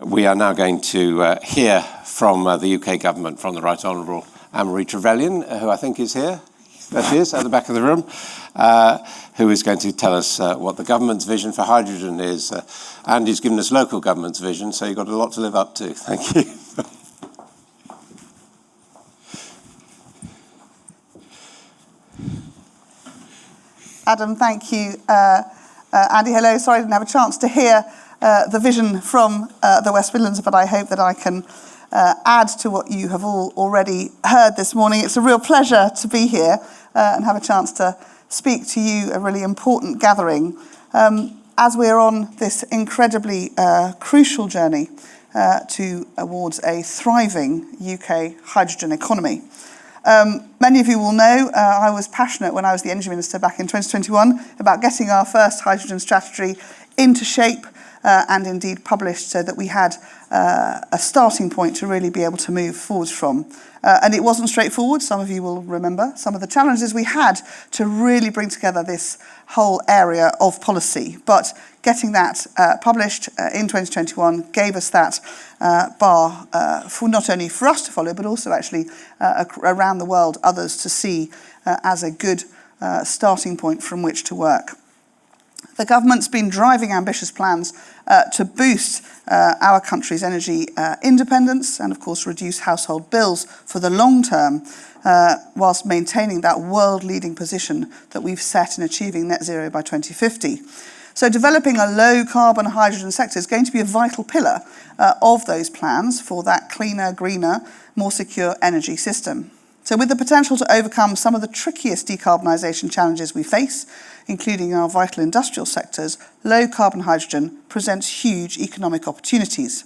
We are now going to hear from the UK government, from the Right Honourable Anne-Marie Trevelyan, who I think is here. There she is, at the back of the room, who is going to tell us what the government's vision for hydrogen is. Andy's given us local government's vision, so you've got a lot to live up to. Thank you. Adam, thank you. Andy, hello. Sorry I didn't have a chance to hear the vision from the West Midlands, but I hope that I can add to what you have all already heard this morning. It's a real pleasure to be here and have a chance to speak to you, a really important gathering, as we're on this incredibly crucial journey towards a thriving UK hydrogen economy. Many of you will know I was passionate when I was the Energy Minister back in 2021 about getting our first hydrogen strategy into shape and indeed published so that we had a starting point to really be able to move forward from. And it wasn't straightforward. Some of you will remember some of the challenges we had to really bring together this whole area of policy. But getting that published in 2021 gave us that bar for not only for us to follow, but also actually around the world, others to see as a good starting point from which to work. The government's been driving ambitious plans to boost our country's energy independence and, of course, reduce household bills for the long term, whilst maintaining that world-leading position that we've set in achieving net zero by 2050. So developing a low-carbon hydrogen sector is going to be a vital pillar of those plans for that cleaner, greener, more secure energy system. So with the potential to overcome some of the trickiest decarbonisation challenges we face, including our vital industrial sectors, low-carbon hydrogen presents huge economic opportunities.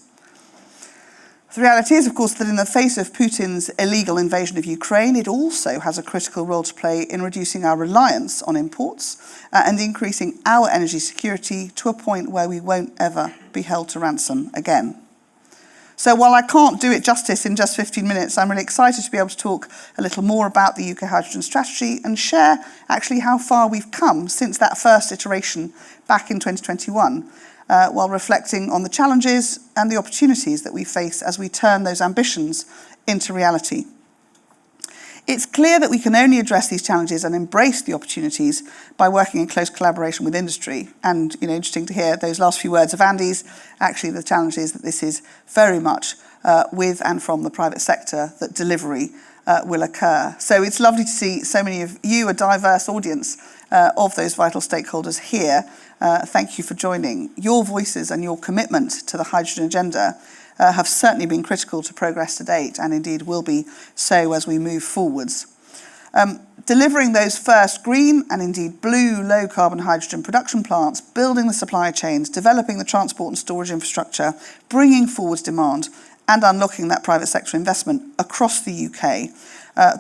The reality is, of course, that in the face of Putin's illegal invasion of Ukraine, it also has a critical role to play in reducing our reliance on imports and increasing our energy security to a point where we won't ever be held to ransom again. So while I can't do it justice in just 15 minutes, I'm really excited to be able to talk a little more about the UK Hydrogen Strategy and share actually how far we've come since that first iteration back in 2021, while reflecting on the challenges and the opportunities that we face as we turn those ambitions into reality. It's clear that we can only address these challenges and embrace the opportunities by working in close collaboration with industry. And, interesting to hear those last few words of Andy's. Actually, the challenge is that this is very much with and from the private sector that delivery will occur. So it's lovely to see so many of you, a diverse audience of those vital stakeholders here. Thank you for joining. Your voices and your commitment to the hydrogen agenda have certainly been critical to progress to date and indeed will be so as we move forwards. Delivering those first green and indeed blue low carbon hydrogen production plants, building the supply chains, developing the transport and storage infrastructure, bringing forwards demand and unlocking that private sector investment across the UK.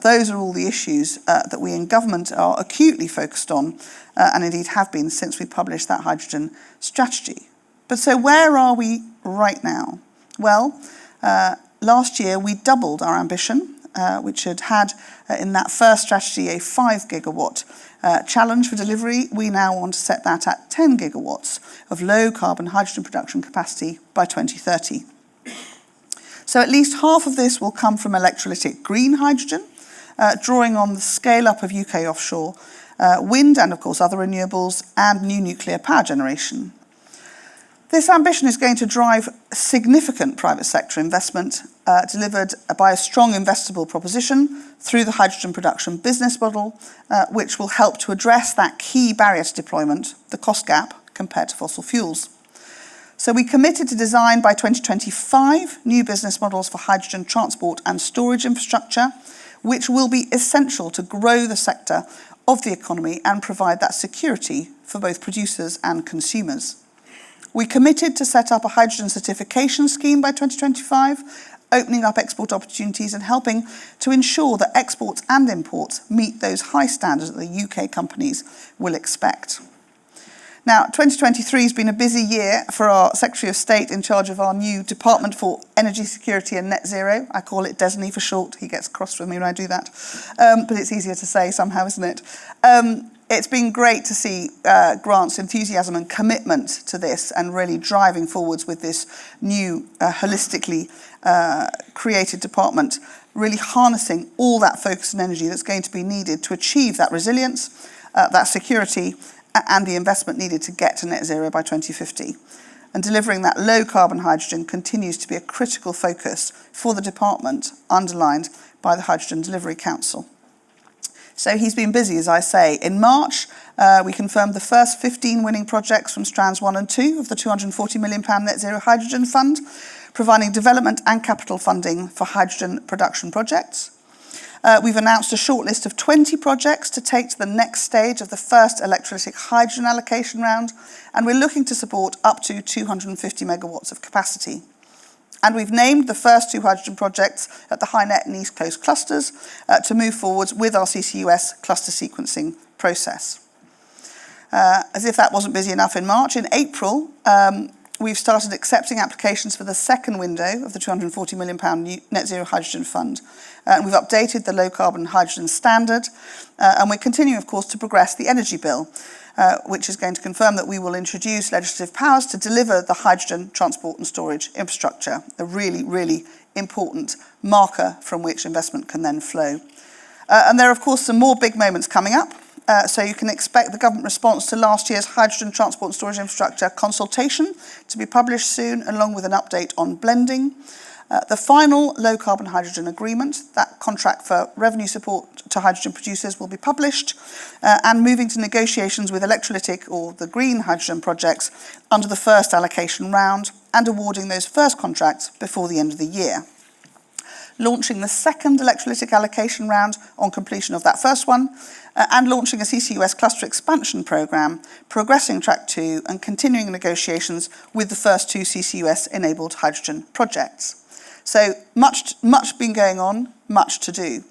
Those are all the issues that we in government are acutely focused on and indeed have been since we published that hydrogen strategy. But so where are we right now? Well, last year we doubled our ambition, which had in that first strategy a 5 gigawatt challenge for delivery. We now want to set that at 10 gigawatts of low carbon hydrogen production capacity by 2030. So at least half of this will come from electrolytic green hydrogen, drawing on the scale up of UK offshore wind and of course other renewables and new nuclear power generation. This ambition is going to drive significant private sector investment delivered by a strong investable proposition through the hydrogen production business model, which will help to address that key barrier to deployment, the cost gap compared to fossil fuels. So we committed to design by 2025 new business models for hydrogen transport and storage infrastructure, which will be essential to grow the sector of the economy and provide that security for both producers and consumers. We committed to set up a hydrogen certification scheme by 2025, opening up export opportunities and helping to ensure that exports and imports meet those high standards that the UK companies will expect. Now, 2023 has been a busy year for our Secretary of State in charge of our new Department for Energy Security and Net Zero. I call it DESNY for short. He gets cross with me when I do that. But it's easier to say somehow, isn't it? It's been great to see Grant's enthusiasm and commitment to this and really driving forwards with this new holistically created department, really harnessing all that focus and energy that's going to be needed to achieve that resilience, that security, and the investment needed to get to net zero by 2050. And delivering that low carbon hydrogen continues to be a critical focus for the department, underlined by the Hydrogen Delivery Council. So he's been busy, as I say. In March, we confirmed the first 15 winning projects from strands 1 and 2 of the £240 million Net Zero Hydrogen Fund, providing development and capital funding for hydrogen production projects. We've announced a shortlist of 20 projects to take to the next stage of the first electrolytic hydrogen allocation round, and we're looking to support up to 250 megawatts of capacity. And we've named the first 2 hydrogen projects at the HyNet and East Coast clusters to move forwards with our CCUS cluster sequencing process. As if that wasn't busy enough in March, in April, we've started accepting applications for the second window of the £240 million Net Zero Hydrogen Fund. And we've updated the low carbon hydrogen standard, and we're continuing, of course, to progress the energy bill, which is going to confirm that we will introduce legislative powers to deliver the hydrogen transport and storage infrastructure, a really, really important marker from which investment can then flow. And there are, of course, some more big moments coming up. So you can expect the government response to last year's hydrogen transport and storage infrastructure consultation to be published soon, along with an update on blending. The final low-carbon hydrogen agreement, that contract for revenue support to hydrogen producers, will be published, and moving to negotiations with electrolytic or the green hydrogen projects under the first allocation round and awarding those first contracts before the end of the year. Launching the second electrolytic allocation round on completion of that first one, and launching a CCUS cluster expansion programme, progressing track 2 and continuing negotiations with the first 2 CCUS-enabled hydrogen projects. So much been going on, much to do.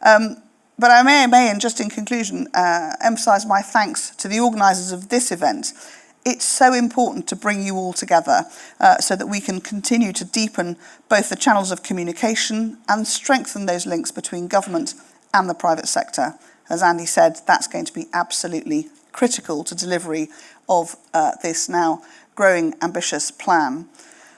But I may, and just in conclusion, emphasise my thanks to the organisers of this event. It's so important to bring you all together so that we can continue to deepen both the channels of communication and strengthen those links between government and the private sector. As Andy said, that's going to be absolutely critical to delivery of this now growing ambitious plan.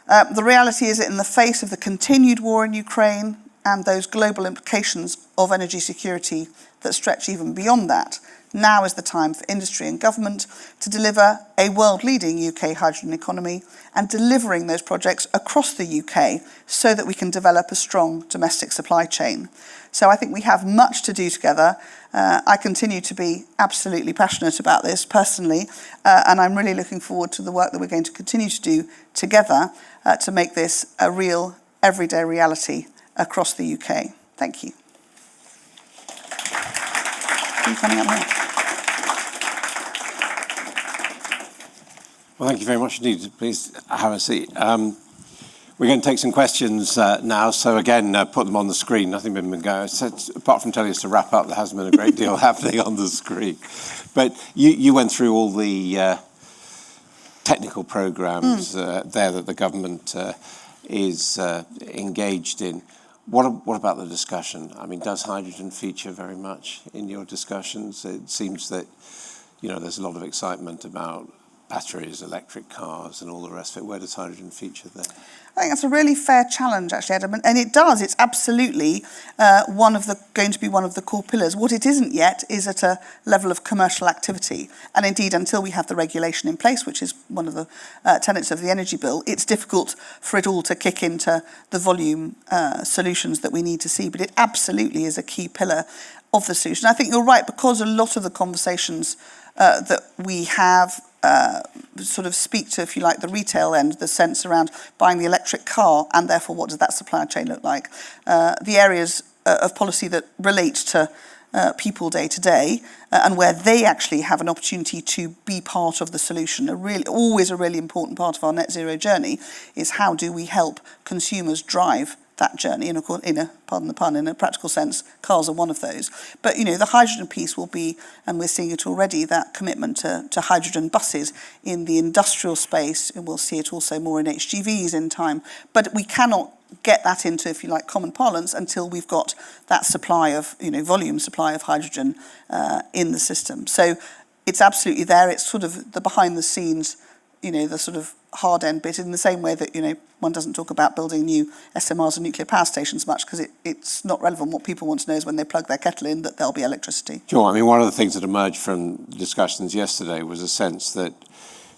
The reality is that in the face of the continued war in Ukraine and those global implications of energy security that stretch even beyond that, now is the time for industry and government to deliver a world-leading UK hydrogen economy and delivering those projects across the UK so that we can develop a strong domestic supply chain. So I think we have much to do together. I continue to be absolutely passionate about this personally, and I'm really looking forward to the work that we're going to continue to do together to make this a real everyday reality across the UK. Thank you. Are you coming up here? Well, thank you very much indeed. Please have a seat. We're going to take some questions now. So again, put them on the screen. Nothing been going. Apart from telling us to wrap up, there hasn't been a great deal happening on the screen. But you went through all the technical programs there that the government is engaged in. What about the discussion? I mean, does hydrogen feature very much in your discussions? It seems that, there's a lot of excitement about batteries, electric cars, and all the rest of it. Where does hydrogen feature there? I think that's a really fair challenge, actually, Adam, and it does. It's absolutely going to be one of the core pillars. What it isn't yet is at a level of commercial activity, and indeed, until we have the regulation in place, which is one of the tenets of the energy bill, it's difficult for it all to kick into the volume solutions that we need to see. But it absolutely is a key pillar of the solution. I think you're right, because a lot of the conversations that we have sort of speak to, if you like, the retail end, the sense around buying the electric car, and therefore what does that supply chain look like? The areas of policy that relate to people day to day and where they actually have an opportunity to be part of the solution. Always a really important part of our net zero journey is how do we help consumers drive that journey, and of course, pardon the pun, in a practical sense, cars are one of those. But the hydrogen piece will be, and we're seeing it already, that commitment to hydrogen buses in the industrial space, and we'll see it also more in HGVs in time. But we cannot get that into, if you like, common parlance until we've got that supply of, volume supply of hydrogen in the system. So it's absolutely there. It's sort of the behind the scenes, the sort of hard end bit, in the same way that, one doesn't talk about building new SMRs and nuclear power stations much because it's not relevant. What people want to know is when they plug their kettle in that there'll be electricity. Sure. I mean, one of the things that emerged from discussions yesterday was a sense that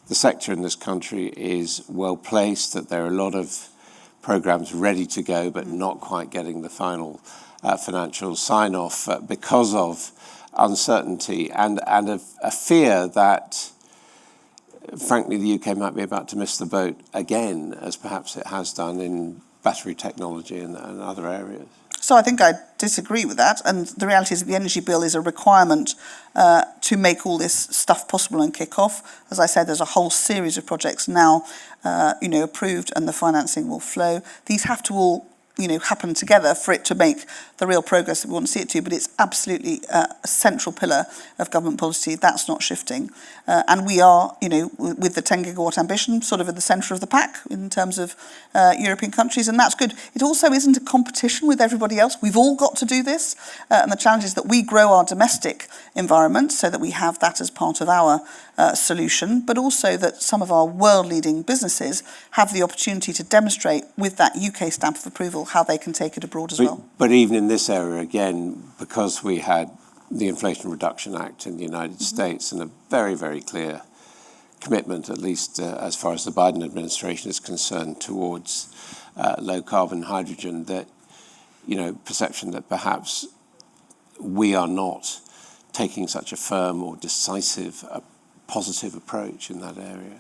the sector in this country is well placed, that there are a lot of programs ready to go but not quite getting the final financial sign-off because of uncertainty and a fear that, frankly, the UK might be about to miss the boat again, as perhaps it has done in battery technology and other areas. So I think I disagree with that. And the reality is that the energy bill is a requirement to make all this stuff possible and kick off. As I said, there's a whole series of projects now, approved, and the financing will flow. These have to all happen together for it to make the real progress that we want to see it to, but it's absolutely a central pillar of government policy. That's not shifting. And we are, with the 10 gigawatt ambition, sort of at the centre of the pack in terms of European countries, and that's good. It also isn't a competition with everybody else. We've all got to do this, and the challenge is that we grow our domestic environment so that we have that as part of our solution, but also that some of our world-leading businesses have the opportunity to demonstrate with that UK stamp of approval how they can take it abroad as well. But even in this area, again, because we had the Inflation Reduction Act in the United States and a very, very clear commitment, at least as far as the Biden administration is concerned, towards low-carbon hydrogen, that, perception that perhaps we are not taking such a firm or decisive, positive approach in that area.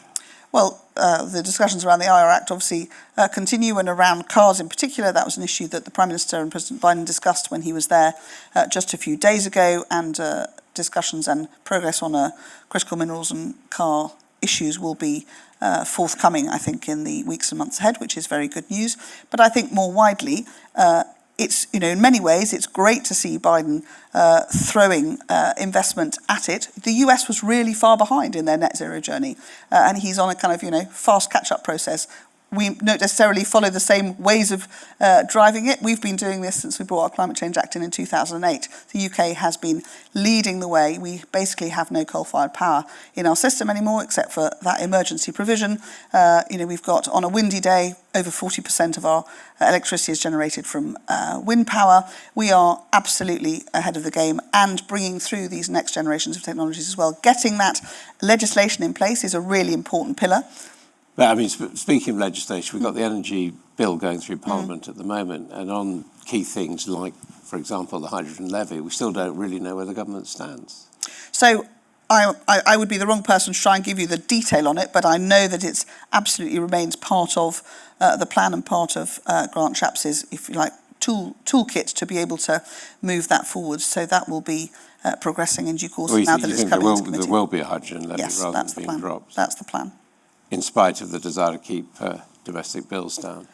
Well, the discussions around the IR Act obviously continue, and around cars in particular. That was an issue that the Prime Minister and President Biden discussed when he was there just a few days ago, and discussions and progress on critical minerals and car issues will be forthcoming, I think, in the weeks and months ahead, which is very good news. But I think more widely, it's, in many ways, it's great to see Biden throwing investment at it. The US was really far behind in their net zero journey, and he's on a kind of, fast catch-up process. We don't necessarily follow the same ways of driving it. We've been doing this since we brought our Climate Change Act in 2008. The UK has been leading the way. We basically have no coal-fired power in our system anymore, except for that emergency provision. We've got, on a windy day, over 40% of our electricity is generated from wind power. We are absolutely ahead of the game and bringing through these next generations of technologies as well. Getting that legislation in place is a really important pillar. But I mean, speaking of legislation, we've got the energy bill going through Parliament at the moment, and on key things like, for example, the hydrogen levy, we still don't really know where the government stands. So I would be the wrong person to try and give you the detail on it, but I know that it absolutely remains part of the plan and part of Grant Shapps', if you like, toolkit to be able to move that forward. So that will be progressing in due course now that it's coming into committee. There will be a hydrogen levy rather than being dropped. That's the plan. In spite of the desire to keep domestic bills down?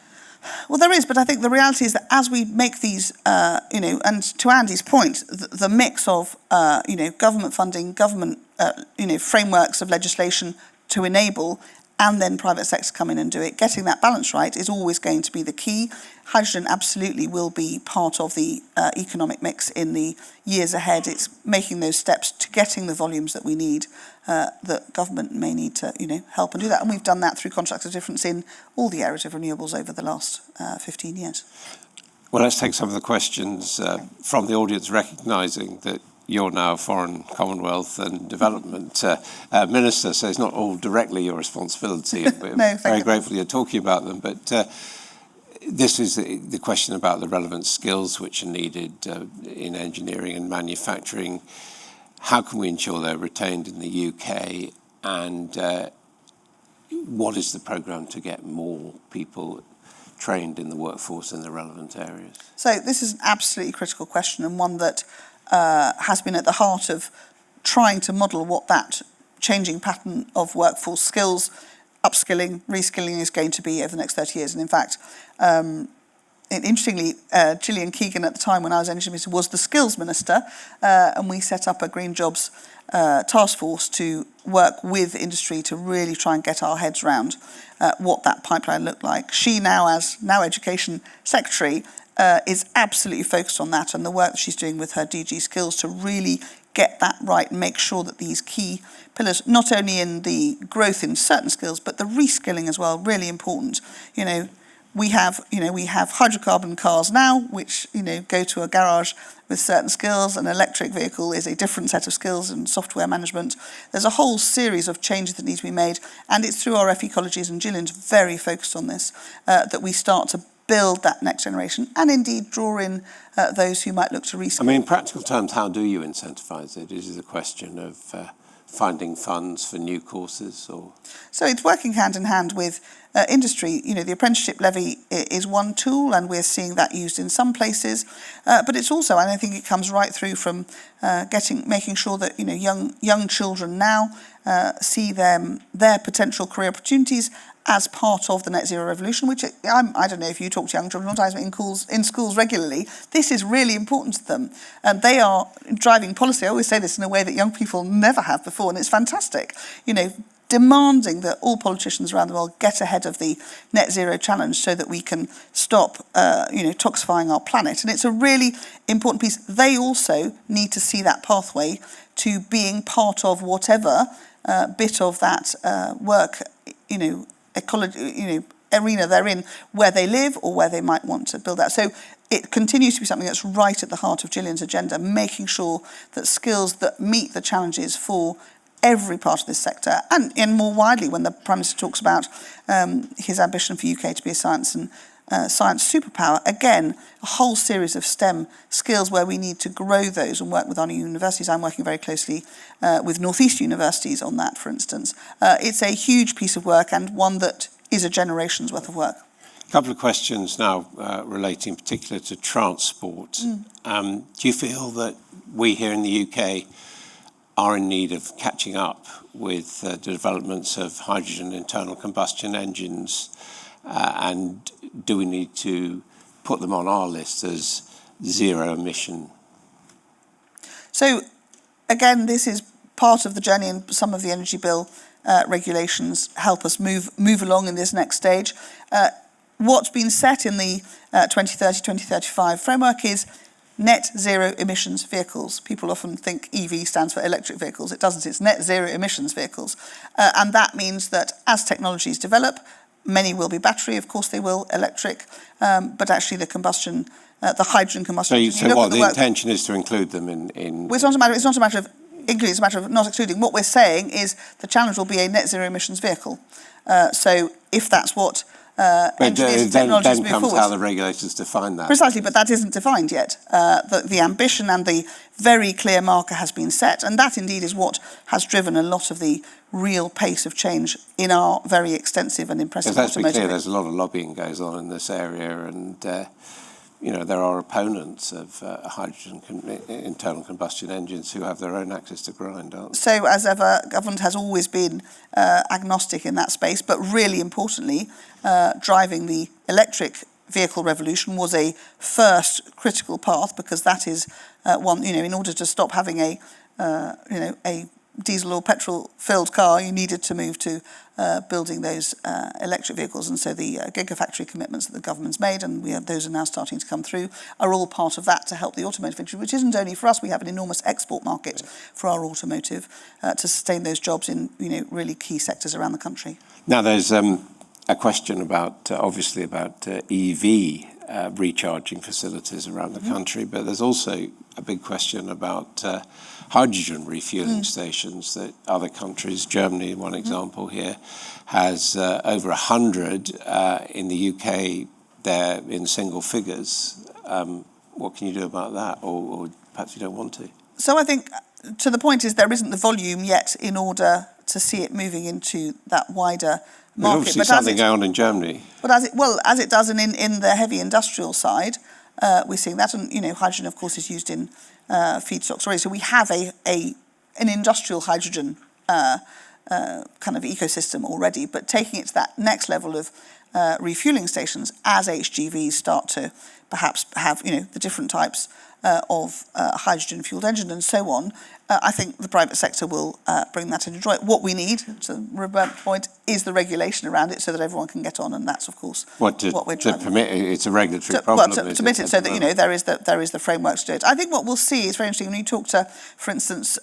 Well, there is, but I think the reality is that as we make these, and to Andy's point, the mix of, government funding, government, frameworks of legislation to enable, and then private sector come in and do it, getting that balance right is always going to be the key. Hydrogen absolutely will be part of the economic mix in the years ahead. It's making those steps to getting the volumes that we need, that government may need to, help and do that. And we've done that through contracts of difference in all the areas of renewables over the last 15 years. Well, let's take some of the questions from the audience, recognising that you're now Foreign, Commonwealth and Development Minister, so it's not all directly your responsibility. We're very grateful you're talking about them, but this is the question about the relevant skills which are needed in engineering and manufacturing. How can we ensure they're retained in the UK, and what is the programme to get more people trained in the workforce in the relevant areas? So this is an absolutely critical question, and one that has been at the heart of trying to model what that changing pattern of workforce skills, upskilling, reskilling is going to be over the next 30 years. And in fact, interestingly, Gillian Keegan at the time when I was Energy Minister was the Skills Minister, and we set up a Green Jobs task force to work with industry to really try and get our heads around what that pipeline looked like. She now, as Education Secretary, is absolutely focused on that, and the work that she's doing with her DG Skills to really get that right and make sure that these key pillars, not only in the growth in certain skills, but the reskilling as well, really important. We have hydrocarbon cars now, which, go to a garage with certain skills. An electric vehicle is a different set of skills and software management. There's a whole series of changes that need to be made, and it's through our FE colleges, and Gillian's very focused on this, that we start to build that next generation and indeed draw in those who might look to reskill. I mean, in practical terms, how do you incentivise it? Is it a question of finding funds for new courses? Or So it's working hand in hand with industry. The apprenticeship levy is one tool, and we're seeing that used in some places. But it's also, and I think it comes right through from making sure that young children now see their potential career opportunities as part of the net zero revolution, which I don't know if you talk to young children, in schools regularly. This is really important to them. And they are driving policy. I always say this in a way that young people never have before, and it's fantastic. Demanding that all politicians around the world get ahead of the net zero challenge so that we can stop, toxifying our planet. And it's a really important piece. They also need to see that pathway to being part of whatever bit of that work, ecology, arena they're in, where they live or where they might want to build that. So it continues to be something that's right at the heart of Gillian's agenda, making sure that skills that meet the challenges for every part of this sector, and more widely when the Prime Minister talks about his ambition for UK to be a science superpower. Again, a whole series of STEM skills where we need to grow those and work with our universities. I'm working very closely with North East universities on that, for instance. It's a huge piece of work, and one that is a generation's worth of work. a couple of questions now relating particularly to transport. Do you feel that we here in the UK are in need of catching up with the developments of hydrogen internal combustion engines, and do we need to put them on our list as zero emission? So again, this is part of the journey, and some of the Energy Bill regulations help us move along in this next stage. What's been set in the 2030-2035 framework is net zero emissions vehicles. People often think EV stands for electric vehicles. It doesn't. It's net zero emissions vehicles. And that means that as technologies develop, many will be battery, of course they will, electric, but actually the hydrogen combustion. So what, the intention is to include them in... Well, it's not a matter of including, it's a matter of not excluding. What we're saying is the challenge will be a net zero emissions vehicle. So if that's what engineers and technologists move forward. Then comes how the regulators define that. Precisely, but that isn't defined yet. The ambition and the very clear marker has been set, and that indeed is what has driven a lot of the real pace of change in our very extensive and impressive automotive. Let's be clear, industry. there's a lot of lobbying goes on in this area, and there are opponents of hydrogen internal combustion engines who have their own axes to grind, aren't they? So, as ever, government has always been agnostic in that space, but really importantly, driving the electric vehicle revolution was a first critical path, because that is one, in order to stop having a diesel or petrol filled car, you needed to move to building those electric vehicles. And so the gigafactory commitments that the government's made, and those are now starting to come through, are all part of that to help the automotive industry, which isn't only for us. We have an enormous export market for our automotive to sustain those jobs in really key sectors around the country. Now there's a question about obviously about EV recharging facilities around the country, but there's also a big question about hydrogen refueling stations that other countries, Germany, one example here, has over 100 in the UK. They're in single figures. What can you do about that, or perhaps you don't want to? So I think to the point is there isn't the volume yet in order to see it moving into that wider market. There's obviously something going on in Germany. But as it does in the heavy industrial side, we're seeing that, and hydrogen, of course, is used in feedstocks already. So we have an industrial hydrogen kind of ecosystem already. But taking it to that next level of refueling stations as HGVs start to perhaps have, the different types of hydrogen-fueled engine and so on. I think the private sector will bring that into joy. What we need, to Robert's point, is the regulation around it so that everyone can get on, and that's, of course, what we're trying to permit it. It's a regulatory problem. To permit it so that, there is the framework to do it. I think what we'll see is very interesting when you talk to, for instance,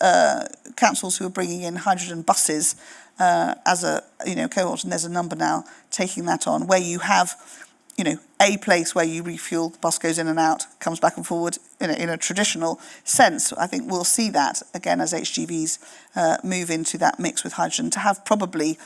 councils who are bringing in hydrogen buses as a, cohort, and there's a number now taking that on, where you have, a place where you refuel, the bus goes in and out, comes back and forward in a traditional sense. I think we'll see that again as HGVs move into that mix with hydrogen, to have probably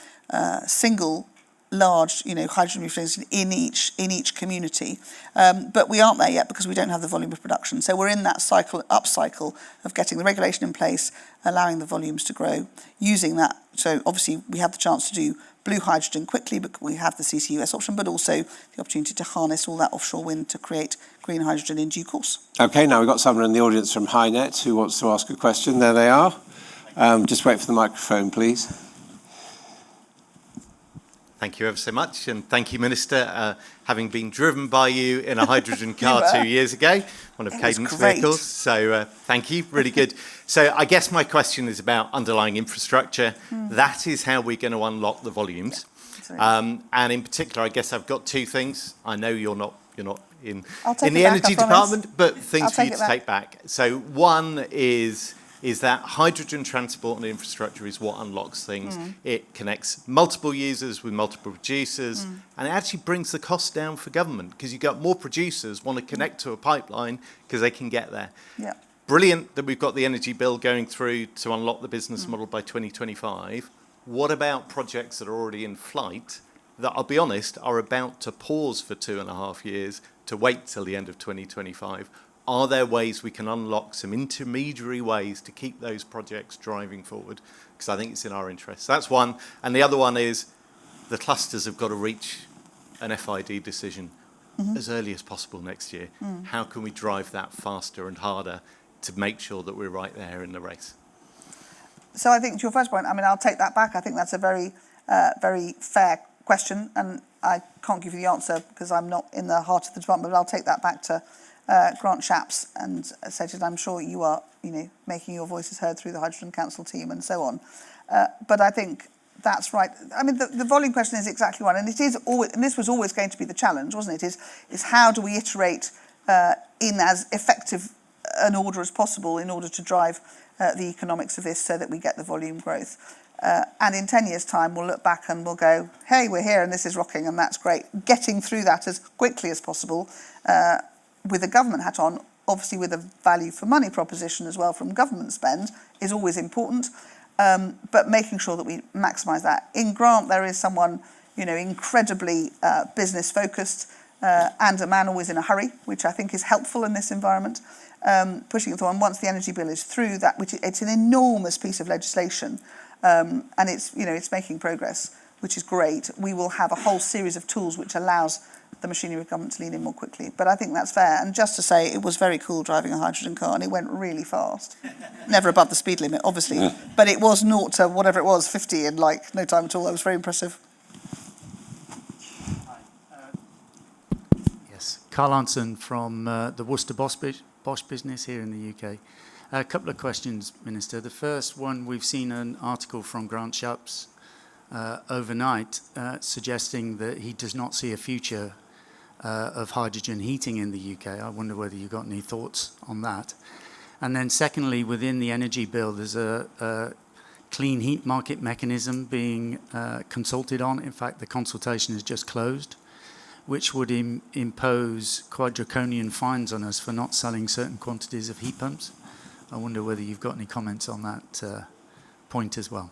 single large, hydrogen refueling stations in each community. But we aren't there yet because we don't have the volume of production. So we're in that upcycle of getting the regulation in place, allowing the volumes to grow, using that. So obviously we have the chance to do blue hydrogen quickly, but we have the CCUS option, but also the opportunity to harness all that offshore wind to create green hydrogen in due course. Okay, now we've got someone in the audience from HyNet who wants to ask a question. There they are. Just wait for the microphone, please. Thank you ever so much, and thank you, Minister. Having been driven by you in a hydrogen car 2 years ago, one of Cadent's vehicles, so thank you, really good. So I guess my question is about underlying infrastructure. That is how we're going to unlock the volumes. Yeah, and in particular, I guess I've got two things. I know you're not in the energy department, but things for you to take back. So one is that hydrogen transport and infrastructure is what unlocks things. It connects multiple users with multiple producers, and it actually brings the cost down for government, because you've got more producers want to connect to a pipeline because they can get there. Yeah. Brilliant that we've got the energy bill going through to unlock the business model by 2025. What about projects that are already in flight that, I'll be honest, are about to pause for 2.5 years to wait till the end of 2025? Are there ways we can unlock some intermediary ways to keep those projects driving forward? Because I think it's in our interest. That's one. And the other one is the clusters have got to reach an FID decision as early as possible next year. How can we drive that faster and harder to make sure that we're right there in the race? So I think to your first point, I'll take that back. I think that's a very, very fair question, and I can't give you the answer because I'm not in the heart of the department, but I'll take that back to Grant Shapps and say to them, I'm sure you are, making your voices heard through the Hydrogen Council team and so on. But I think that's right. The volume question is exactly one, and it is always, and this was always going to be the challenge, wasn't it? Is how do we iterate in as effective an order as possible in order to drive the economics of this so that we get the volume growth. And in 10 years' time, we'll look back and we'll go, hey, we're here and this is rocking and that's great. Getting through that as quickly as possible with a government hat on, obviously with a value for money proposition as well from government spend, is always important. But making sure that we maximise that. In Grant, there is someone, incredibly business focused and a man always in a hurry, which I think is helpful in this environment. Pushing it through, and once the energy bill is through, it's an enormous piece of legislation, and it's making progress, which is great. We will have a whole series of tools which allows the machinery of government to lean in more quickly. But I think that's fair. And just to say, it was very cool driving a hydrogen car, and it went really fast. Never above the speed limit, obviously, but it was 0 to whatever it was, 50 in no time at all. That was very impressive. Yes, Carl Anson from the Worcester Bosch business here in the UK. A couple of questions, Minister. The first one, we've seen an article from Grant Shapps overnight suggesting that he does not see a future of hydrogen heating in the UK. I wonder whether you've got any thoughts on that. And then secondly, within the energy bill, there's a clean heat market mechanism being consulted on. In fact, the consultation has just closed, which would impose quite draconian fines on us for not selling certain quantities of heat pumps. I wonder whether you've got any comments on that point as well.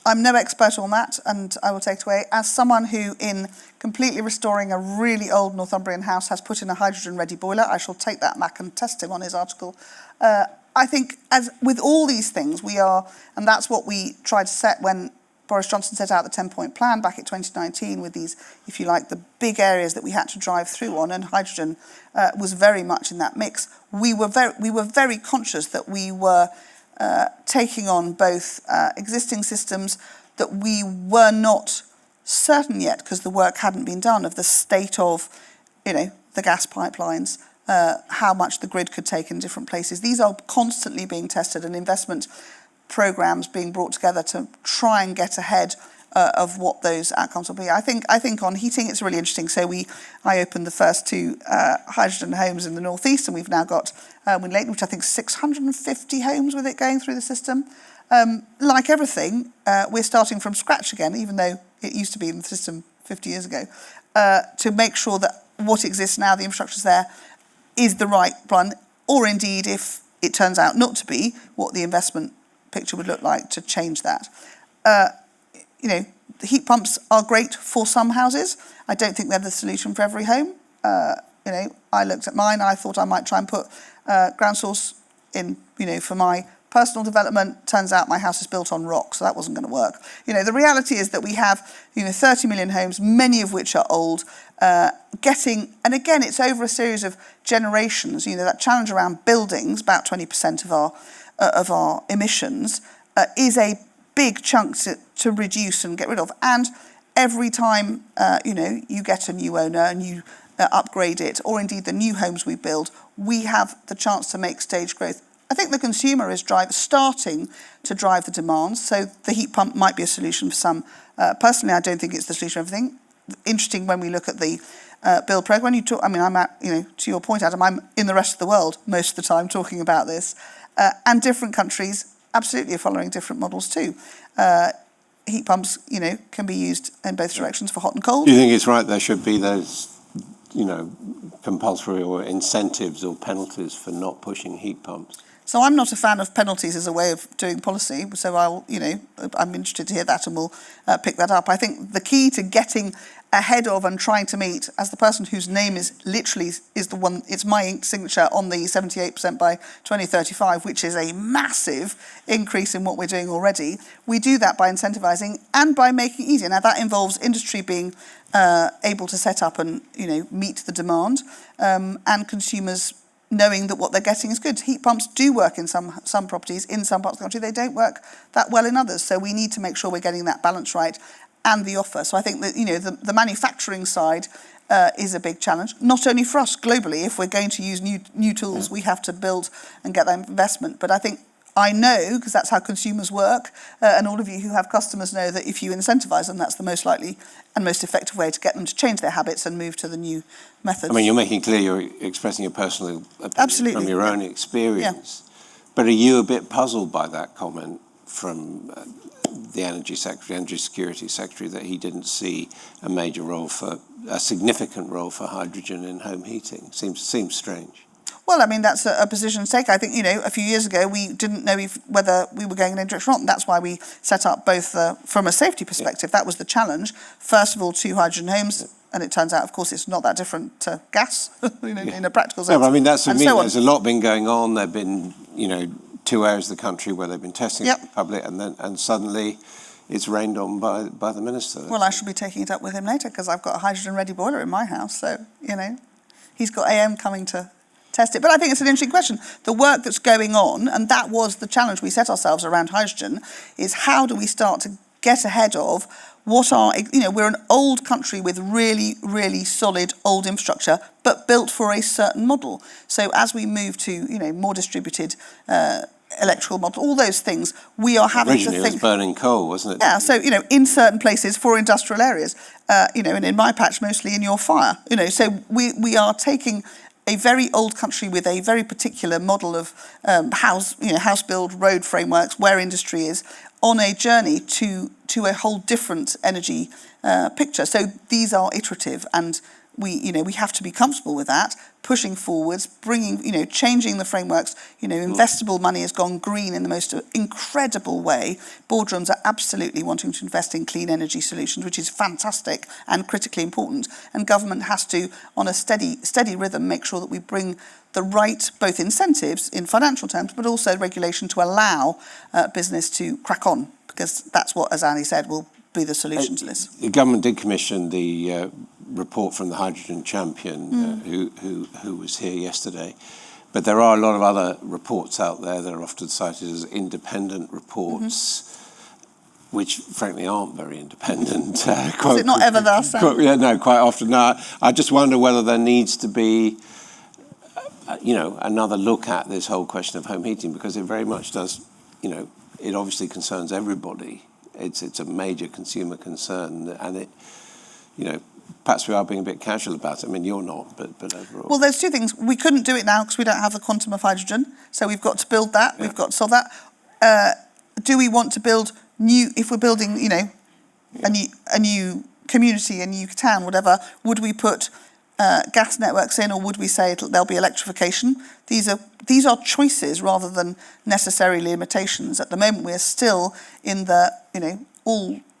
I'm no expert on that, and I will take it away. As someone who, in completely restoring a really old Northumbrian house, has put in a hydrogen-ready boiler, I shall take that back and test him on his article. I think, as with all these things, we are, and that's what we tried to set when Boris Johnson set out the 10-point plan back in 2019 with these, if you like, the big areas that we had to drive through on, and hydrogen was very much in that mix. We were very conscious that we were taking on both existing systems, that we were not certain yet, because the work hadn't been done, of the state of, the gas pipelines, how much the grid could take in different places. These are constantly being tested, and investment programs being brought together to try and get ahead of what those outcomes will be. I think on heating it's really interesting. So I opened the first 2 hydrogen homes in the northeast, and we've now got in Leighton, which I think 650 homes with it going through the system. Like everything, we're starting from scratch again, even though it used to be in the system 50 years ago, to make sure that what exists now, the infrastructure's there, is the right one, or indeed, if it turns out not to be, what the investment picture would look like to change that. The heat pumps are great for some houses. I don't think they're the solution for every home. I looked at mine. I thought I might try and put ground source in, for my personal development. Turns out my house is built on rock, so that wasn't going to work. The reality is that we have, 30 million homes, many of which are old, and again, it's over a series of generations. That challenge around buildings, about 20% of our emissions, is a big chunk to reduce and get rid of. And every time, you get a new owner and you upgrade it, or indeed the new homes we build, we have the chance to make stage growth. I think the consumer is starting to drive the demand, so the heat pump might be a solution for some. Personally, I don't think it's the solution for everything. Interesting when we look at the build program. I'm at, to your point, Adam, I'm in the rest of the world most of the time talking about this, and different countries absolutely are following different models too. Heat pumps, can be used in both directions for hot and cold. Do you think it's right there should be those, compulsory or incentives or penalties for not pushing heat pumps? So I'm not a fan of penalties as a way of doing policy. So I'm interested to hear that, and we'll pick that up. I think the key to getting ahead of and trying to meet, as the person whose name is the one, it's my signature on the 78% by 2035, which is a massive increase in what we're doing already. We do that by incentivising and by making it easier. Now that involves industry being able to set up and meet the demand, and consumers knowing that what they're getting is good. Heat pumps do work in some properties, in some parts of the country. They don't work that well in others. So we need to make sure we're getting that balance right, and the offer. So I think that the manufacturing side is a big challenge, not only for us globally. If we're going to use new tools, we have to build and get that investment. But I know, because that's how consumers work, and all of you who have customers know that if you incentivise them, that's the most likely and most effective way to get them to change their habits and move to the new methods. I mean, you're making clear you're expressing your personal opinion from your own experience. Yeah. But are you a bit puzzled by that comment from the Energy Security Secretary, that he didn't see a significant role for hydrogen in home heating? Seems strange. Well, I mean, that's a position to take. I think, a few years ago, we didn't know whether we were going in a direction or not. And that's why we set up both, from a safety perspective, that was the challenge. First of all, 2 hydrogen homes. And it turns out, of course, it's not that different to gas, in a practical sense. No, but I mean, that's what I mean. There's a lot been going on. There have been, 2 areas of the country where they've been testing it in public, and suddenly it's rained on by the minister. Well, I shall be taking it up with him later, because I've got a hydrogen-ready boiler in my house. So, he's got AM coming to test it. But I think it's an interesting question. The work that's going on, and that was the challenge we set ourselves around hydrogen, is how do we start to get ahead of what are, we're an old country with really, really solid old infrastructure, but built for a certain model. So as we move to, more distributed electrical model, all those things, we are having Originally to think. It was burning coal, wasn't it? Yeah, so, in certain places for industrial areas, and in my patch, mostly in your fire, so we are taking a very old country with a very particular model of house build, road frameworks, where industry is, on a journey to a whole different energy picture. So these are iterative, and we have to be comfortable with that, pushing forwards, bringing, changing the frameworks. Investable money has gone green in the most incredible way. Boardrooms are absolutely wanting to invest in clean energy solutions, which is fantastic and critically important. And government has to, on a steady rhythm, make sure that we bring the right both incentives in financial terms, but also regulation to allow business to crack on, because that's what, as Annie said, will be the solution to this. The government did commission the report from the Hydrogen Champion, who was here yesterday. But there are a lot of other reports out there that are often cited as independent reports. which frankly aren't very independent. Is it not ever thus? Yeah, no, quite often. No, I just wonder whether there needs to be, another look at this whole question of home heating, because it very much does, it obviously concerns everybody. It's a major consumer concern, and it, perhaps we are being a bit casual about it. I mean, you're not, but overall. Well, there's two things. We couldn't do it now because we don't have the quantum of hydrogen, so we've got to build that. Yeah. We've got to solve that. Do we want to build new? If we're building, a new community, a new town, whatever, would we put gas networks in, or would we say there'll be electrification? These are choices rather than necessarily limitations. At the moment, we're still in the,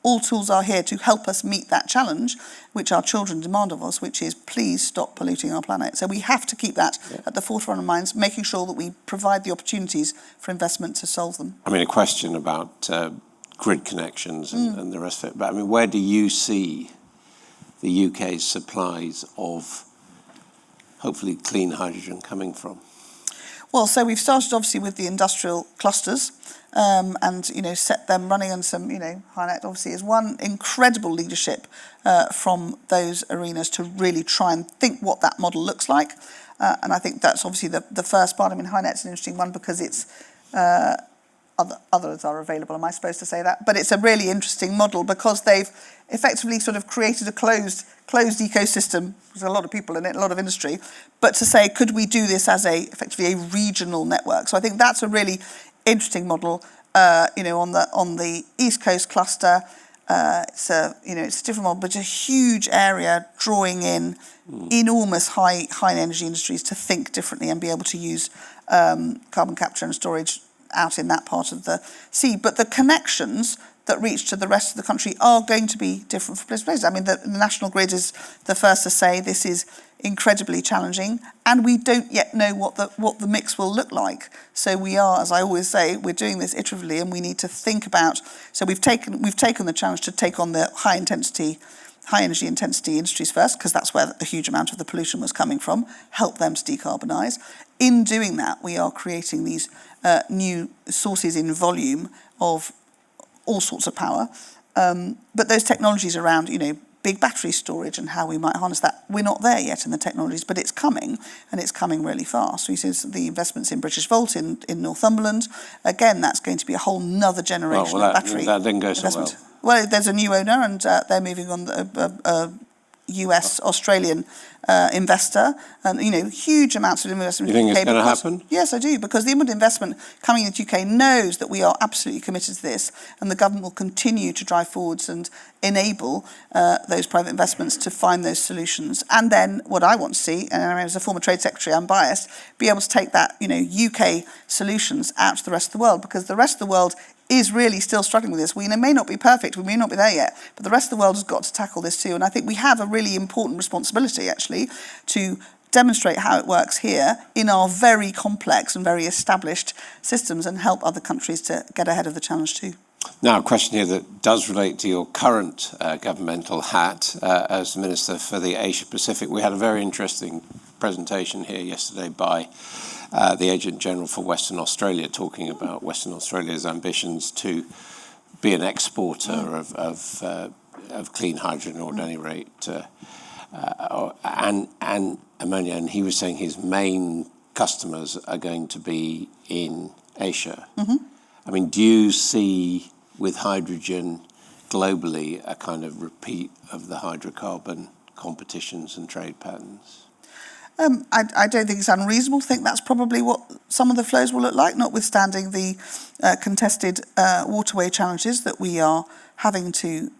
all tools are here to help us meet that challenge, which our children demand of us, which is please stop polluting our planet. So we have to keep that at the forefront of minds, making sure that we provide the opportunities for investment to solve them. I mean, a question about grid connections and the rest of it, but I mean, where do you see the UK's supplies of hopefully clean hydrogen coming from? Well, so we've started obviously with the industrial clusters, and set them running, and some HyNet obviously is one incredible leadership from those arenas to really try and think what that model looks like, and I think that's obviously the first part. I mean, HyNet's an interesting one because it's others are available. Am I supposed to say that? But it's a really interesting model because they've effectively sort of created a closed ecosystem. There's a lot of people in it, a lot of industry. But to say, could we do this as effectively a regional network? So I think that's a really interesting model. On the East Coast cluster, it's a different model, but a huge area drawing in enormous high energy industries to think differently and be able to use carbon capture and storage out in that part of the sea. But the connections that reach to the rest of the country are going to be different from place to place. I mean, the national grid is the first to say this is incredibly challenging, and we don't yet know what the mix will look like. So we are, as I always say, we're doing this iteratively, and we need to think about. So we've taken the challenge to take on the high energy intensity industries first, because that's where a huge amount of the pollution was coming from. Help them to decarbonise. In doing that, we are creating these new sources in volume of all sorts of power, but those technologies around, big battery storage and how we might harness that, we're not there yet in the technologies, but it's coming, and it's coming really fast. We see the investments in British Volt in Northumberland. Again, that's going to be a whole nother generation of battery that didn't go so investment. well. Well, there's a new owner, and they're moving on a US-Australian investor, and huge amounts of investment. You think it's going to happen? Yes, I do, because the inward investment coming into the UK knows that we are absolutely committed to this, and the government will continue to drive forwards and enable those private investments to find those solutions. And then what I want to see, and as a former trade secretary, I'm biased, be able to take that UK solutions out to the rest of the world, because the rest of the world is really still struggling with this. We may not be perfect, we may not be there yet, but the rest of the world has got to tackle this too. And I think we have a really important responsibility, actually, to demonstrate how it works here in our very complex and very established systems, and help other countries to get ahead of the challenge too. Now, a question here that does relate to your current governmental hat as Minister for the Asia Pacific. We had a very interesting presentation here yesterday by the Agent General for Western Australia, talking about Western Australia's ambitions to be an exporter of clean hydrogen, or at any rate, and ammonia. And he was saying his main customers are going to be in Asia. Mm-hmm. I mean, do you see with hydrogen globally a kind of repeat of the hydrocarbon competitions and trade patterns? I don't think it's unreasonable to think that's probably what some of the flows will look like, notwithstanding the contested waterway challenges that we are having to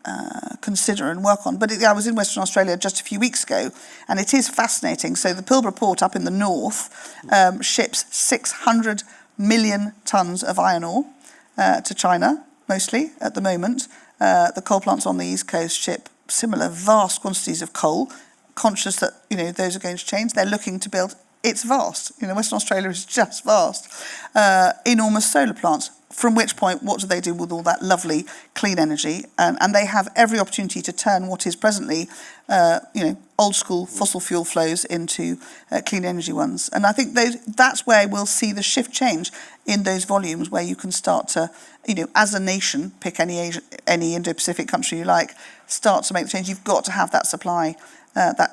consider and work on. But I was in Western Australia just a few weeks ago, and it is fascinating. So the Pilbara port up in the north ships 600 million tonnes of iron ore to China, mostly at the moment. The coal plants on the east coast ship similar vast quantities of coal, conscious that those are going to change. They're looking to build. It's vast. Western Australia is just vast. Enormous solar plants, from which point, what do they do with all that lovely clean energy? And they have every opportunity to turn what is presently, old school fossil fuel flows into clean energy ones. And I think that's where we'll see the shift change in those volumes, where you can start to, as a nation, pick any Indo-Pacific country you like, start to make the change. You've got to have that supply, that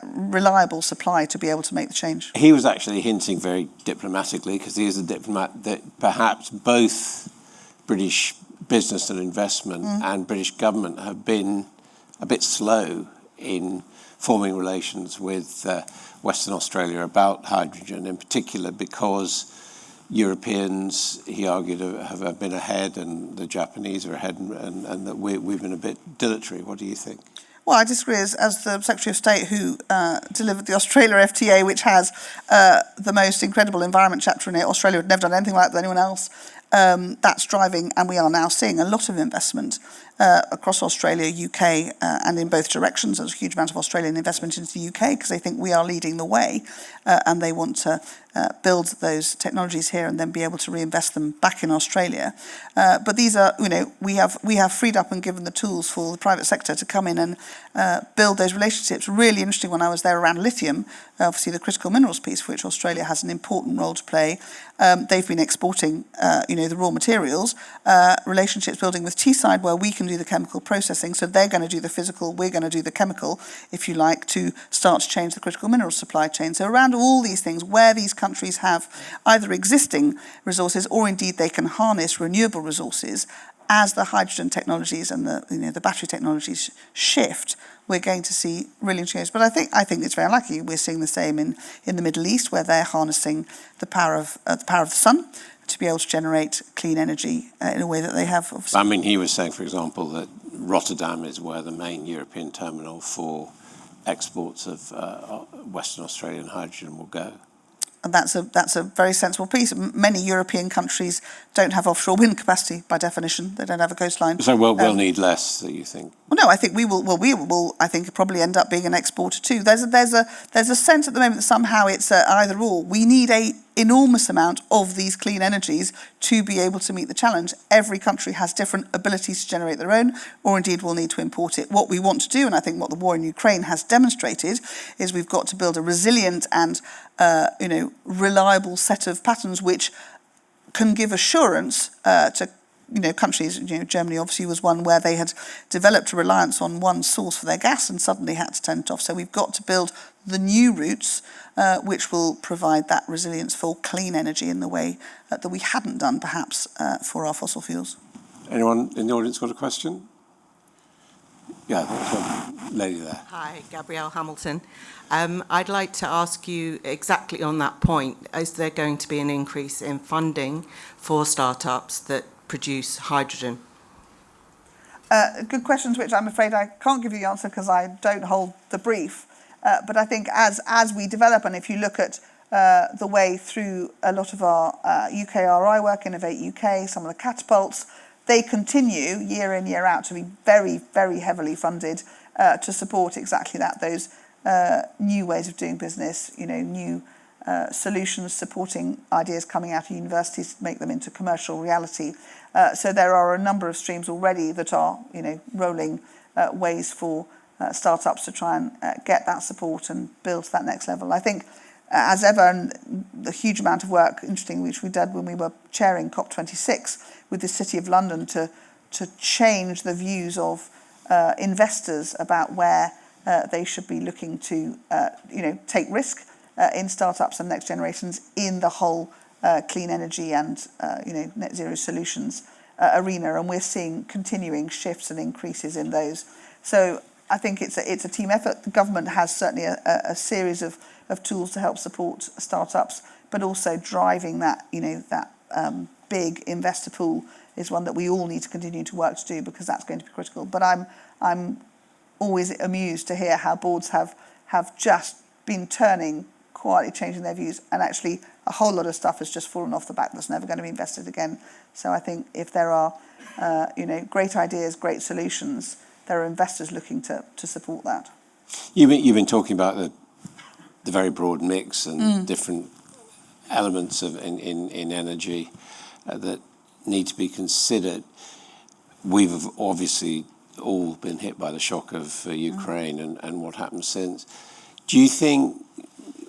reliable supply to be able to make the change. He was actually hinting very diplomatically, because he is a diplomat, that perhaps both British business and investment and British government have been a bit slow in forming relations with Western Australia about hydrogen, in particular because Europeans, he argued, have been ahead, and the Japanese are ahead, and that we've been a bit dilatory. What do you think? Well, I disagree. As the Secretary of State who delivered the Australia FTA, which has the most incredible environment chapter in it, Australia had never done anything like that with anyone else. That's driving, and we are now seeing a lot of investment across Australia, UK, and in both directions. There's a huge amount of Australian investment into the UK because they think we are leading the way, and they want to build those technologies here and then be able to reinvest them back in Australia. But these are, we have freed up and given the tools for the private sector to come in and build those relationships. Really interesting when I was there around lithium, obviously the critical minerals piece, for which Australia has an important role to play. They've been exporting, the raw materials, relationships building with Teesside, where we can do the chemical processing. So they're going to do the physical, we're going to do the chemical, if you like, to start to change the critical minerals supply chain. So around all these things, where these countries have either existing resources or indeed they can harness renewable resources, as the hydrogen technologies and the battery technologies shift, we're going to see really interesting change. But I think it's very unlikely. We're seeing the same in the Middle East, where they're harnessing the power of the sun to be able to generate clean energy in a way that they have. Obviously. I mean, he was saying, for example, that Rotterdam is where the main European terminal for exports of Western Australian hydrogen will go. And that's a very sensible piece. Many European countries don't have offshore wind capacity by definition. They don't have a coastline. So we'll need less, do you think? Well, no, I think we will. Well, we will. I think probably end up being an exporter too. There's a sense at the moment that somehow it's either or. We need a enormous amount of these clean energies to be able to meet the challenge. Every country has different abilities to generate their own, or indeed will need to import it. What we want to do, and I think what the war in Ukraine has demonstrated, is we've got to build a resilient and reliable set of patterns which can give assurance to countries. Germany obviously was one where they had developed a reliance on one source for their gas and suddenly had to turn it off. So we've got to build the new routes which will provide that resilience for clean energy in the way that we hadn't done perhaps for our fossil fuels. Anyone in the audience got a question? Yeah, there's one lady there. Hi, Gabrielle Hamilton. I'd like to ask you exactly on that point, is there going to be an increase in funding for startups that produce hydrogen? Good questions, which I'm afraid I can't give you the answer because I don't hold the brief. But I think as we develop, and if you look at the way through a lot of our UKRI work, Innovate UK, some of the catapults, they continue year in, year out to be very, very heavily funded to support exactly that, those new ways of doing business, new solutions, supporting ideas coming out of universities to make them into commercial reality. So there are a number of streams already that are, rolling ways for startups to try and get that support and build to that next level. I think, as ever, and the huge amount of work, interesting, which we did when we were chairing COP26 with the City of London to change the views of investors about where they should be looking to, take risk in startups and next generations in the whole clean energy and, net zero solutions arena. And we're seeing continuing shifts and increases in those. So I think it's a team effort. The government has certainly a series of tools to help support startups, but also driving that, big investor pool is one that we all need to continue to work to do, because that's going to be critical. But I'm always amused to hear how boards have just been quietly changing their views, and actually a whole lot of stuff has just fallen off the back that's never going to be invested again. So I think if there are, great ideas, great solutions, there are investors looking to support that. You've been talking about the very broad mix and different elements of in energy that need to be considered. We've obviously all been hit by the shock of Ukraine and what happened since. Do you think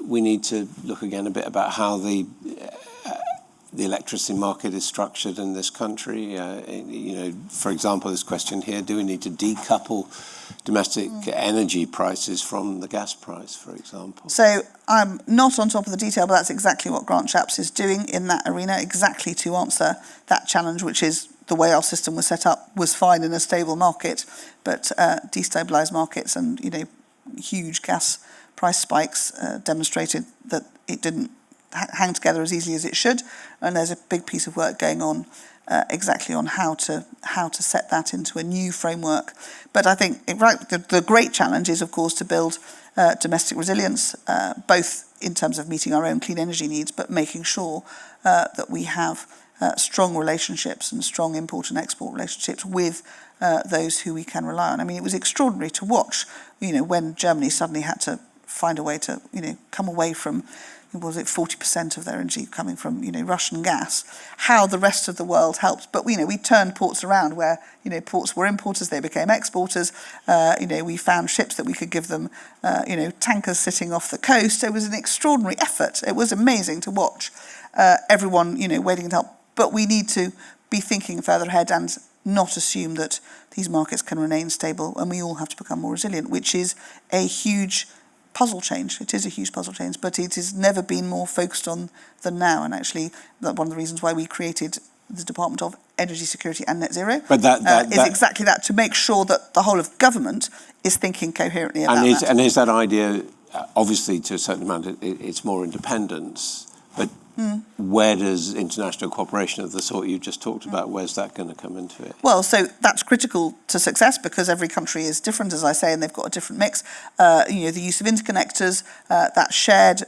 we need to look again a bit about how the electricity market is structured in this country? For example, this question here, do we need to decouple domestic energy prices from the gas price, for example? So I'm not on top of the detail, but that's exactly what Grant Shapps is doing in that arena, exactly to answer that challenge, which is the way our system was set up was fine in a stable market, but destabilised markets and huge gas price spikes demonstrated that it didn't hang together as easily as it should, and there's a big piece of work going on exactly on how to set that into a new framework. But I think the great challenge is, of course, to build domestic resilience, both in terms of meeting our own clean energy needs, but making sure that we have strong relationships and strong import and export relationships with those who we can rely on. I mean, it was extraordinary to watch, when Germany suddenly had to find a way to, come away from, was it 40% of their energy coming from, Russian gas, how the rest of the world helped. But, we turned ports around where, ports were importers, they became exporters. We found ships that we could give them, tankers sitting off the coast. It was an extraordinary effort. It was amazing to watch everyone, waiting to help. But we need to be thinking further ahead and not assume that these markets can remain stable, and we all have to become more resilient, which is a huge puzzle change. It is a huge puzzle change, but it has never been more focused on than now. And actually, one of the reasons why we created the Department of Energy Security and Net Zero is exactly that, to make sure that the whole of government is thinking coherently about that. And is that idea, obviously to a certain amount, it's more independence, but where does international cooperation of the sort you just talked about, where's that going to come into it? Well, so that's critical to success because every country is different, as I say, and they've got a different mix. The use of interconnectors, that shared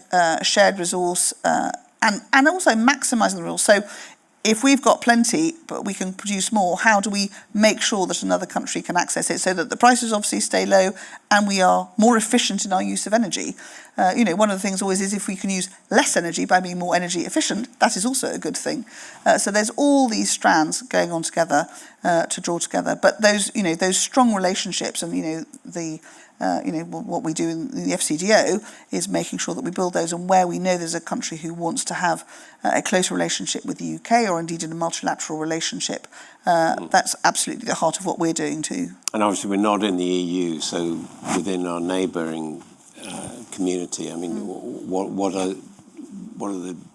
resource, and also maximising the resource. So if we've got plenty, but we can produce more, how do we make sure that another country can access it so that the prices obviously stay low and we are more efficient in our use of energy? One of the things always is if we can use less energy by being more energy efficient, that is also a good thing. So there's all these strands going on together to draw together. But those strong relationships and, what we do in the FCDO is making sure that we build those, and where we know there's a country who wants to have a close relationship with the UK or indeed in a multilateral relationship, that's absolutely the heart of what we're doing too. And obviously we're not in the EU, so within our neighbouring community, I mean, what are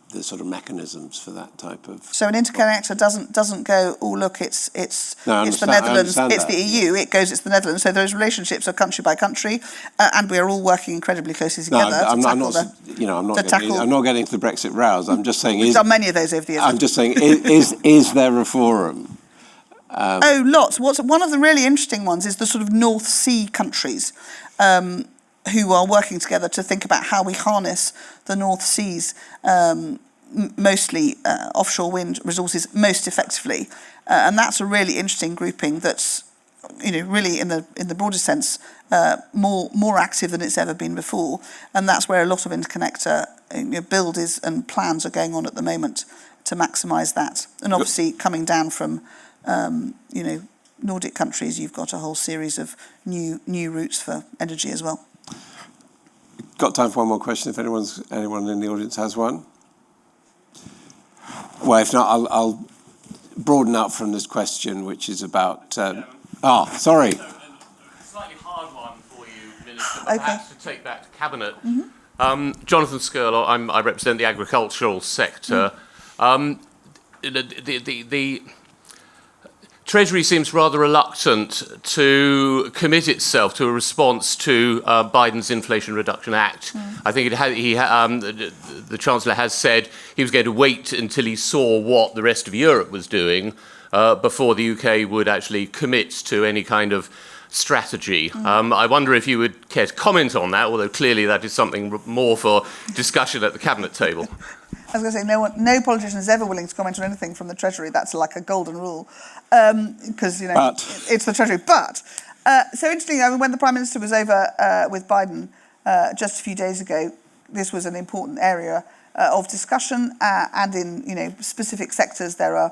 the sort of mechanisms for that type of... So an interconnector doesn't go, oh look, it's the Netherlands, it's the EU, it goes, it's the Netherlands. So those relationships are country by country, and we are all working incredibly closely together I'm not getting to the Brexit rows. I'm just saying... We've done many of those over the years. I'm just saying, is there a forum? Lots. One of the really interesting ones is the sort of North Sea countries, who are working together to think about how we harness the North Sea's mostly offshore wind resources most effectively, and that's a really interesting grouping that's really in the broadest sense more active than it's ever been before, and that's where a lot of interconnector build is and plans are going on at the moment to maximise that. And obviously coming down from Nordic countries, you've got a whole series of new routes for energy as well. Got time for one more question if anyone in the audience has one. Well, if not, I'll broaden out from this question, which is about... sorry. A slightly hard one for you, Minister, but perhaps to take back to Cabinet. Jonathan Skirlaw, I represent the agricultural sector. The Treasury seems rather reluctant to commit itself to a response to Biden's Inflation Reduction Act. I think the Chancellor has said he was going to wait until he saw what the rest of Europe was doing before the UK would actually commit to any kind of strategy. I wonder if you would care to comment on that, although clearly that is something more for discussion at the Cabinet table. I was going to say, no politician is ever willing to comment on anything from the Treasury. That's like a golden rule, because it's the Treasury. But so interestingly, I mean, when the Prime Minister was over with Biden just a few days ago, this was an important area of discussion, and in specific sectors there are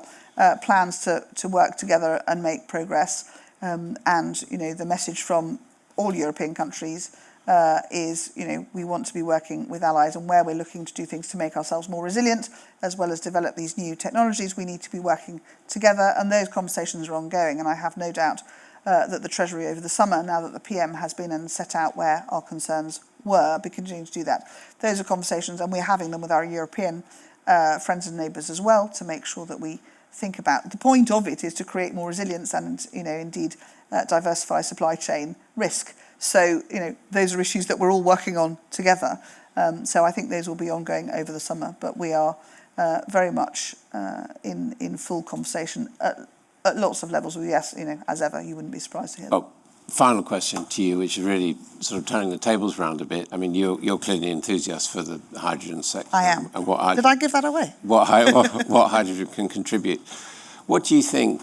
plans to work together and make progress. And, you know, the message from all European countries is, you know, we want to be working with allies, and where we're looking to do things to make ourselves more resilient, as well as develop these new technologies, we need to be working together, and those conversations are ongoing. And I have no doubt that the Treasury over the summer, now that the PM has been and set out where our concerns were, be continuing to do that. Those are conversations, and we're having them with our European friends and neighbours as well, to make sure that we think about. The point of it is to create more resilience and, you know, indeed diversify supply chain risk. So, you know, those are issues that we're all working on together. So I think those will be ongoing over the summer, but we are very much in full conversation at lots of levels. Yes, you know, as ever, you wouldn't be surprised to hear that. Oh, final question to you, which is really sort of turning the tables around a bit. I mean, you're clearly an enthusiast for the hydrogen sector. I am. And what Did I give that away? What hydrogen can contribute. What do you think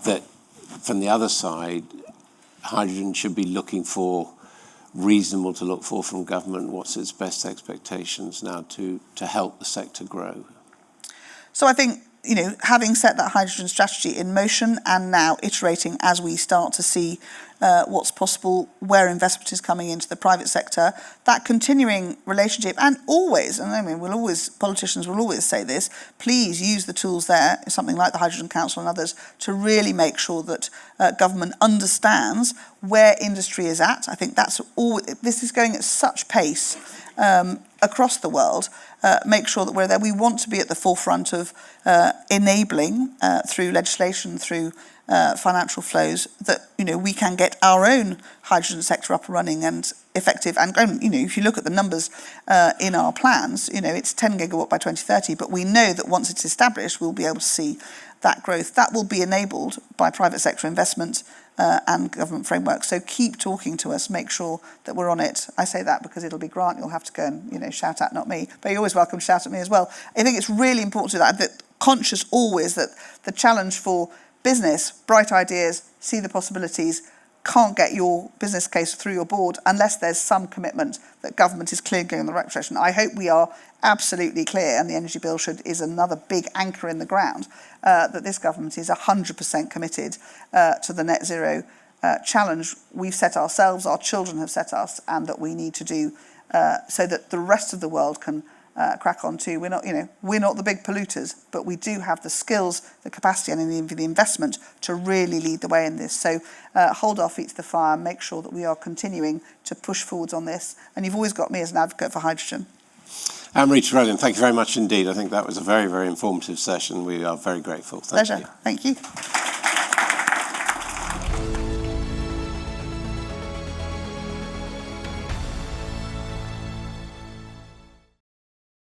that, from the other side, hydrogen should be looking for, reasonable to look for from government? What's its best expectations now to help the sector grow? So I think, you know, having set that hydrogen strategy in motion and now iterating as we start to see what's possible, where investment is coming into the private sector, that continuing relationship, and always, and I mean, politicians will always say this, please use the tools there, something like the Hydrogen Council and others, to really make sure that government understands where industry is at. I think that's all. This is going at such pace across the world. Make sure that we're there. We want to be at the forefront of enabling through legislation, through financial flows, that, you know, we can get our own hydrogen sector up and running and effective. And, you know, if you look at the numbers in our plans, you know, it's 10 gigawatt by 2030, but we know that once it's established, we'll be able to see that growth. That will be enabled by private sector investment and government frameworks. So keep talking to us, make sure that we're on it. I say that because it'll be Grant you'll have to go and, you know, shout at, not me, but you're always welcome to shout at me as well. I think it's really important to that conscious always that the challenge for business, bright ideas, see the possibilities, can't get your business case through your board unless there's some commitment that government is clearly going in the right direction. I hope we are absolutely clear, and the energy bill is another big anchor in the ground, that this government is 100% committed to the net zero challenge we've set ourselves, our children have set us, and that we need to do so that the rest of the world can crack on too. We're not the big polluters, but we do have the skills, the capacity, and the investment to really lead the way in this. So hold our feet to the fire, make sure that we are continuing to push forwards on this. And you've always got me as an advocate for hydrogen. Anne-Marie Trevelyan, thank you very much indeed. I think that was a very, very informative session. We are very grateful. Thank Pleasure. you. Thank you.